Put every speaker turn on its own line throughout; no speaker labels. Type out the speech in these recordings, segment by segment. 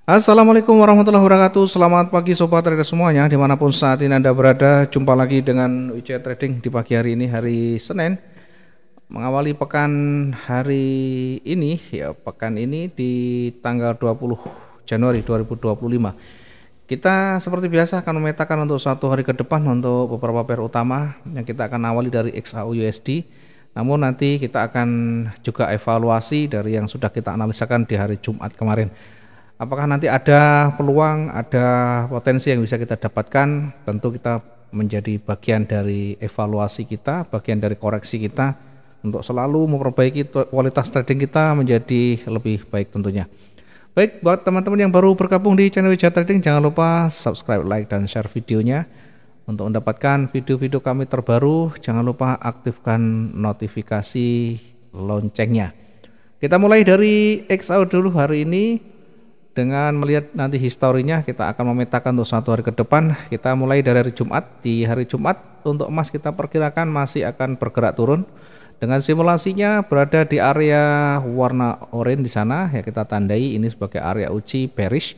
Assalamualaikum warahmatullahi wabarakatuh. Selamat pagi sobat trader semuanya, dimanapun saat ini Anda berada. Jumpa lagi dengan WC Trading di pagi hari ini, hari Senin, mengawali pekan hari ini ya, pekan ini di tanggal 20 Januari 2025. Kita seperti biasa akan memetakan untuk satu hari ke depan untuk beberapa pair utama yang kita akan awali dari XAU USD. Namun nanti kita akan juga evaluasi dari yang sudah kita analisakan di hari Jumat kemarin. Apakah nanti ada peluang, ada potensi yang bisa kita dapatkan? Tentu kita menjadi bagian dari evaluasi kita, bagian dari koreksi kita untuk selalu memperbaiki kualitas trading kita menjadi lebih baik tentunya. Baik, buat teman-teman yang baru bergabung di channel WJ Trading, jangan lupa subscribe, like, dan share videonya. Untuk mendapatkan video-video kami terbaru, jangan lupa aktifkan notifikasi loncengnya. Kita mulai dari XAU dulu hari ini. Dengan melihat nanti historinya, kita akan memetakan untuk satu hari ke depan. Kita mulai dari hari Jumat. Di hari Jumat untuk emas kita perkirakan masih akan bergerak turun. Dengan simulasinya berada di area warna oranye di sana, ya kita tandai ini sebagai area uji bearish.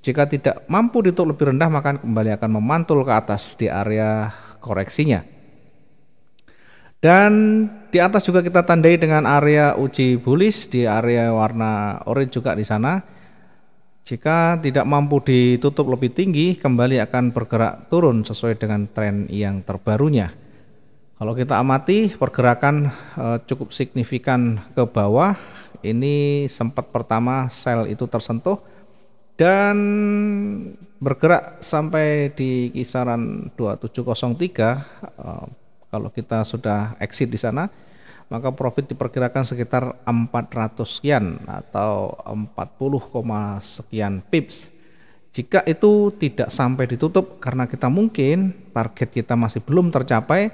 Jika tidak mampu ditutup lebih rendah, maka kembali akan memantul ke atas di area koreksinya. Dan di atas juga kita tandai dengan area uji bullish di area warna oranye juga di sana. Jika tidak mampu ditutup lebih tinggi, kembali akan bergerak turun sesuai dengan tren yang terbarunya. Kalau kita amati pergerakan cukup signifikan ke bawah, ini sempat pertama sell itu tersentuh dan bergerak sampai di kisaran 2703. Kalau kita sudah exit di sana, maka profit diperkirakan sekitar 400 sekian atau 40, sekian pips. Jika itu tidak sampai ditutup karena kita mungkin target kita masih belum tercapai,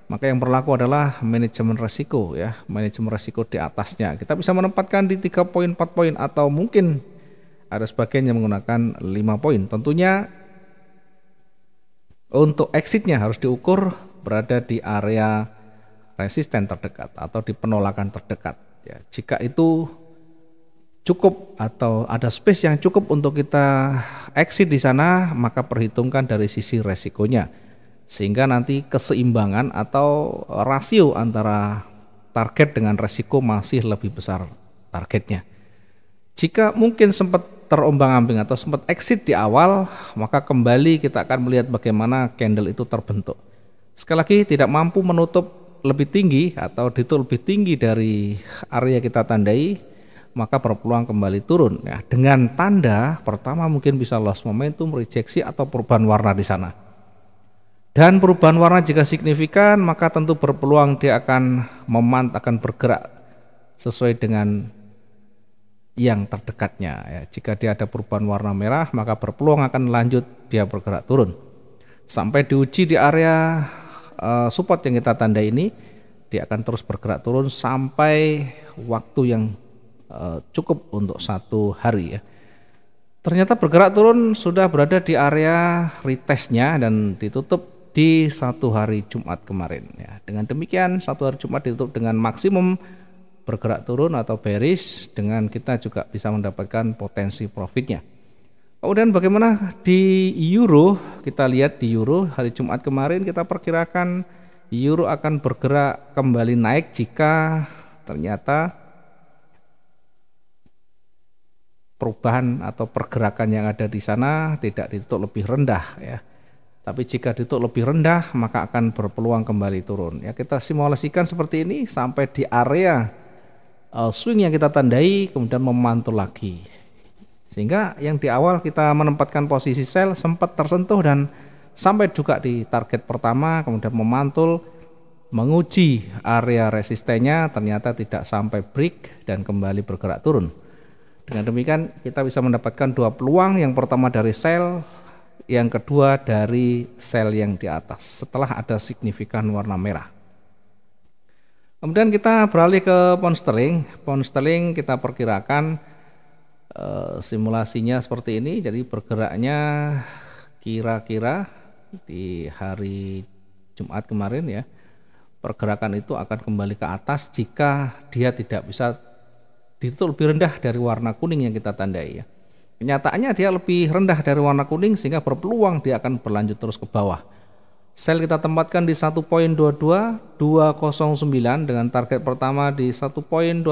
maka yang berlaku adalah manajemen resiko ya, manajemen resiko di atasnya. Kita bisa menempatkan di 3 poin, 4 poin atau mungkin ada sebagian yang menggunakan 5 poin. Tentunya untuk exitnya harus diukur berada di area resisten terdekat atau di penolakan terdekat ya. Jika itu cukup atau ada space yang cukup untuk kita exit di sana, maka perhitungkan dari sisi resikonya sehingga nanti keseimbangan atau rasio antara target dengan resiko masih lebih besar targetnya. Jika mungkin sempat terombang-ambing atau sempat exit di awal, maka kembali kita akan melihat bagaimana candle itu terbentuk. Sekali lagi, tidak mampu menutup lebih tinggi atau ditutup lebih tinggi dari area kita tandai, maka berpeluang kembali turun ya, dengan tanda pertama mungkin bisa loss momentum, rejeksi atau perubahan warna di sana. Dan perubahan warna jika signifikan, maka tentu berpeluang dia akan bergerak sesuai dengan yang terdekatnya ya. Jika dia ada perubahan warna merah, maka berpeluang akan lanjut dia bergerak turun sampai diuji di area support yang kita tanda ini. Dia akan terus bergerak turun sampai waktu yang cukup untuk satu hari ya. Ternyata bergerak turun sudah berada di area retestnya dan ditutup di satu hari Jumat kemarin ya. Dengan demikian satu hari Jumat ditutup dengan maksimum bergerak turun atau bearish, dengan kita juga bisa mendapatkan potensi profitnya. Kemudian bagaimana di euro? Kita lihat di euro hari Jumat kemarin kita perkirakan euro akan bergerak kembali naik jika ternyata perubahan atau pergerakan yang ada di sana tidak ditutup lebih rendah ya. Tapi jika ditutup lebih rendah, maka akan berpeluang kembali turun ya. Kita simulasikan seperti ini sampai di area swing yang kita tandai, kemudian memantul lagi. Sehingga yang di awal kita menempatkan posisi sell sempat tersentuh dan sampai juga di target pertama, kemudian memantul menguji area resistennya, ternyata tidak sampai break dan kembali bergerak turun. Dengan demikian kita bisa mendapatkan dua peluang, yang pertama dari sell, yang kedua dari sell yang di atas setelah ada signifikan warna merah. Kemudian kita beralih ke pound sterling. Pound sterling kita perkirakan simulasinya seperti ini, jadi bergeraknya kira-kira di hari Jumat kemarin ya, pergerakan itu akan kembali ke atas jika dia tidak bisa ditutup lebih rendah dari warna kuning yang kita tandai ya. Kenyataannya dia lebih rendah dari warna kuning sehingga berpeluang dia akan berlanjut terus ke bawah. Sell kita tempatkan di 1.22209 dengan target pertama di 1.21915.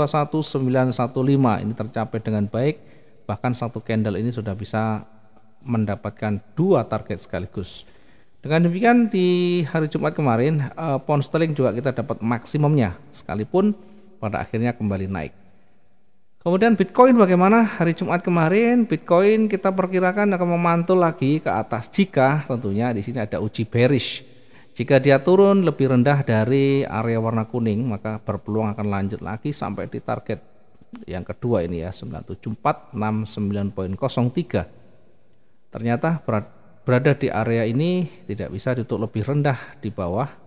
Ini tercapai dengan baik. Bahkan satu candle ini sudah bisa mendapatkan 2 target sekaligus. Dengan demikian di hari Jumat kemarin pound sterling juga kita dapat maksimumnya sekalipun pada akhirnya kembali naik. Kemudian Bitcoin bagaimana hari Jumat kemarin? Bitcoin kita perkirakan akan memantul lagi ke atas jika tentunya di sini ada uji bearish. Jika dia turun lebih rendah dari area warna kuning maka berpeluang akan lanjut lagi sampai di target yang kedua ini ya 97469.03. Ternyata berada di area ini tidak bisa ditutup lebih rendah di bawah.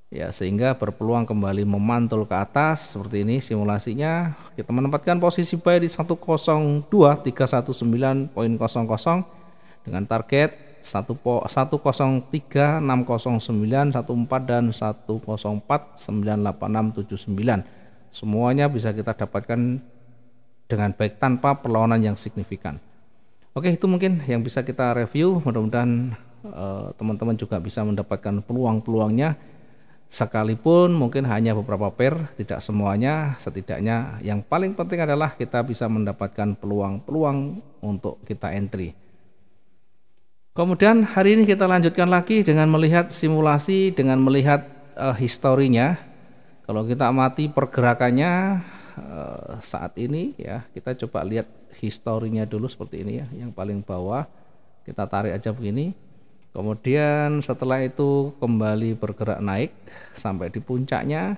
Ya, sehingga berpeluang kembali memantul ke atas seperti ini simulasinya. Kita menempatkan posisi buy di 102.319.00 dengan target 103.609.14 dan 104.98679. Semuanya bisa kita dapatkan dengan baik tanpa perlawanan yang signifikan. Oke, itu mungkin yang bisa kita review. Mudah-mudahan teman-teman juga bisa mendapatkan peluang-peluangnya. Sekalipun mungkin hanya beberapa pair, tidak semuanya, setidaknya yang paling penting adalah kita bisa mendapatkan peluang-peluang untuk kita entry. Kemudian hari ini kita lanjutkan lagi dengan melihat simulasi, dengan melihat historinya. Kalau kita amati pergerakannya saat ini ya, kita coba lihat historinya dulu seperti ini ya, yang paling bawah kita tarik aja begini. Kemudian setelah itu kembali bergerak naik sampai di puncaknya.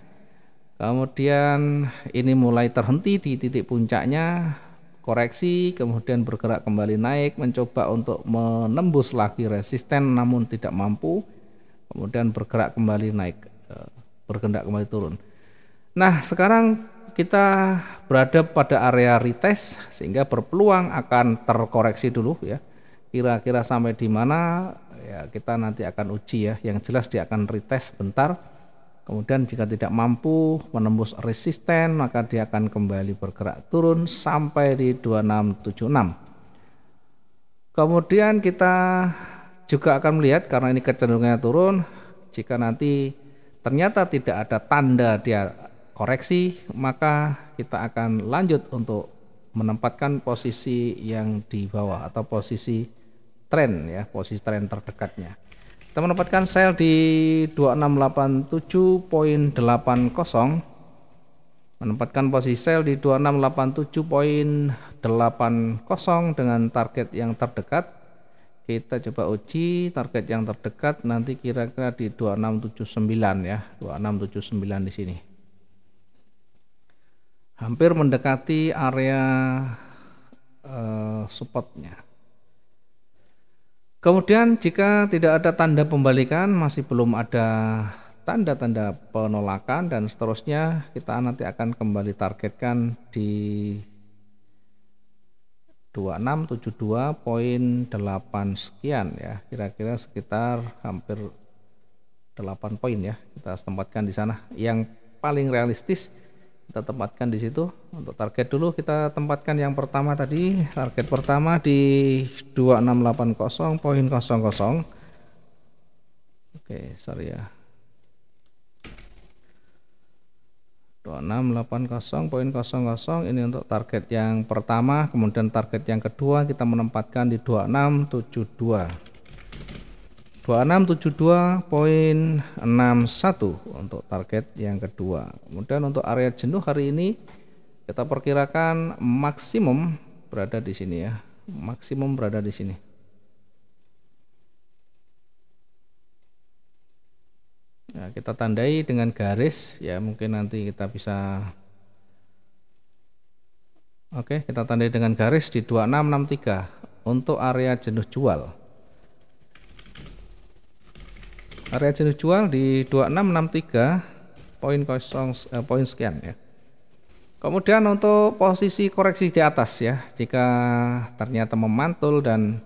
Kemudian ini mulai terhenti di titik puncaknya, koreksi, kemudian bergerak kembali naik, mencoba untuk menembus lagi resisten namun tidak mampu. Kemudian bergerak kembali naik, bergerak kembali turun. Nah, sekarang kita berada pada area retest sehingga berpeluang akan terkoreksi dulu ya. Kira-kira sampai di mana ya kita nanti akan uji ya. Yang jelas dia akan retest bentar. Kemudian jika tidak mampu menembus resisten maka dia akan kembali bergerak turun sampai di 2676. Kemudian kita juga akan melihat karena ini kecenderungannya turun, jika nanti ternyata tidak ada tanda dia koreksi maka kita akan lanjut untuk menempatkan posisi yang di bawah atau posisi tren ya, posisi tren terdekatnya. Kita menempatkan sell di 2687.80, menempatkan posisi sell di 2687.80 dengan target yang terdekat. Kita coba uji target yang terdekat nanti kira-kira di 2679 ya, 2679 di sini. Hampir mendekati area supportnya. Kemudian jika tidak ada tanda pembalikan, masih belum ada tanda-tanda penolakan dan seterusnya, kita nanti akan kembali targetkan di 2672.8 sekian ya, kira-kira sekitar hampir 8 poin ya, kita tempatkan di sana. Yang paling realistis kita tempatkan di situ. Untuk target dulu kita tempatkan yang pertama tadi, target pertama di 2680.00. Oke, sorry ya, 2680.00 ini untuk target yang pertama. Kemudian target yang kedua kita menempatkan di 2672.61 untuk target yang kedua. Kemudian untuk area jenuh hari ini kita perkirakan maksimum berada di sini ya, maksimum berada di sini. Nah, kita tandai dengan garis ya, mungkin nanti kita bisa. Oke, kita tandai dengan garis di 2663 untuk area jenuh jual. Area jenuh jual di 2663 poin sekian ya. Kemudian untuk posisi koreksi di atas ya, jika ternyata memantul dan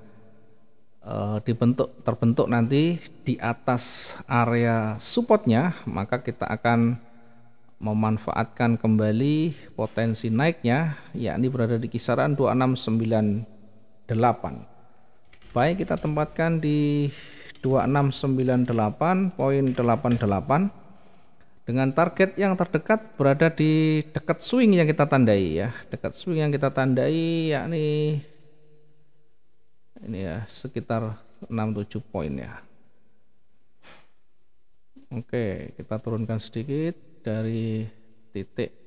terbentuk nanti di atas area supportnya, maka kita akan memanfaatkan kembali potensi naiknya, yakni berada di kisaran 2695 Baik, kita tempatkan di 2698.88 dengan target yang terdekat berada di dekat swing yang kita tandai ya. Dekat swing yang kita tandai yakni ini ya, sekitar 67 poin ya. Oke, kita turunkan sedikit dari titik.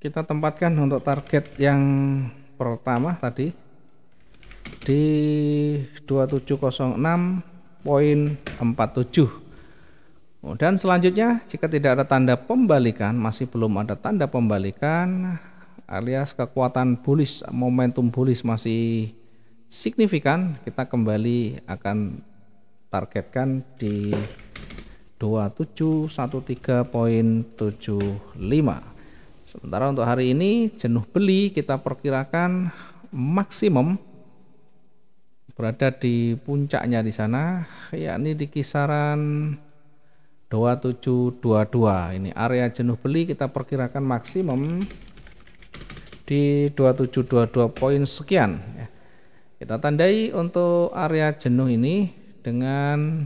Kita tempatkan untuk target yang pertama tadi di 2706.47. Dan selanjutnya jika tidak ada tanda pembalikan, masih belum ada tanda pembalikan alias kekuatan bullish, momentum bullish masih signifikan, kita kembali akan targetkan di 2713.75. Sementara untuk hari ini jenuh beli kita perkirakan maksimum berada di puncaknya di sana, yakni di kisaran 2722. Ini area jenuh beli kita perkirakan maksimum di 2722 poin sekian ya. Kita tandai untuk area jenuh ini dengan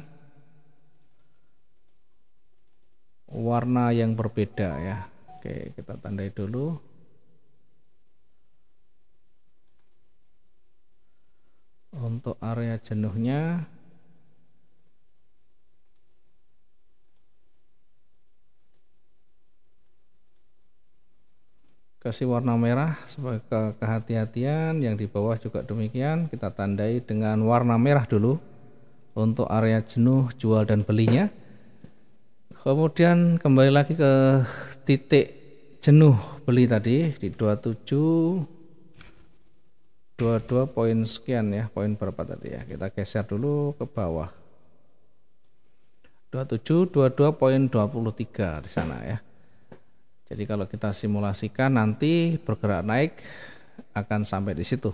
warna yang berbeda ya. Oke, kita tandai dulu. Untuk area jenuhnya kasih warna merah sebagai kehati-hatian, yang di bawah juga demikian, kita tandai dengan warna merah dulu untuk area jenuh jual dan belinya. Kemudian kembali lagi ke titik jenuh beli tadi di 2722 poin sekian ya, poin berapa tadi ya, kita geser dulu ke bawah 2722.23 di sana ya. Jadi kalau kita simulasikan nanti bergerak naik akan sampai di situ.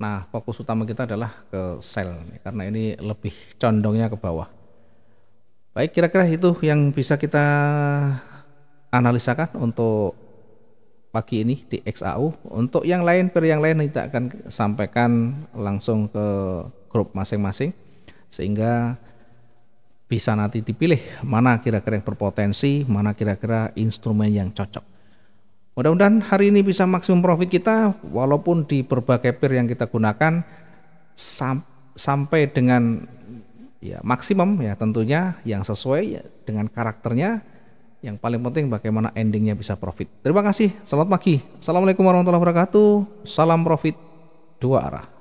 Nah, fokus utama kita adalah ke sell karena ini lebih condongnya ke bawah. Baik, kira-kira itu yang bisa kita analisakan untuk pagi ini di XAU. Untuk yang lain, per yang lain kita akan sampaikan langsung ke grup masing-masing sehingga bisa nanti dipilih mana kira-kira yang berpotensi, mana kira-kira instrumen yang cocok. Mudah-mudahan hari ini bisa maksimum profit kita walaupun di berbagai pair yang kita gunakan sampai dengan ya maksimum ya, tentunya yang sesuai ya, dengan karakternya. Yang paling penting bagaimana endingnya bisa profit. Terima kasih, selamat pagi. Assalamualaikum warahmatullahi wabarakatuh. Salam profit dua arah.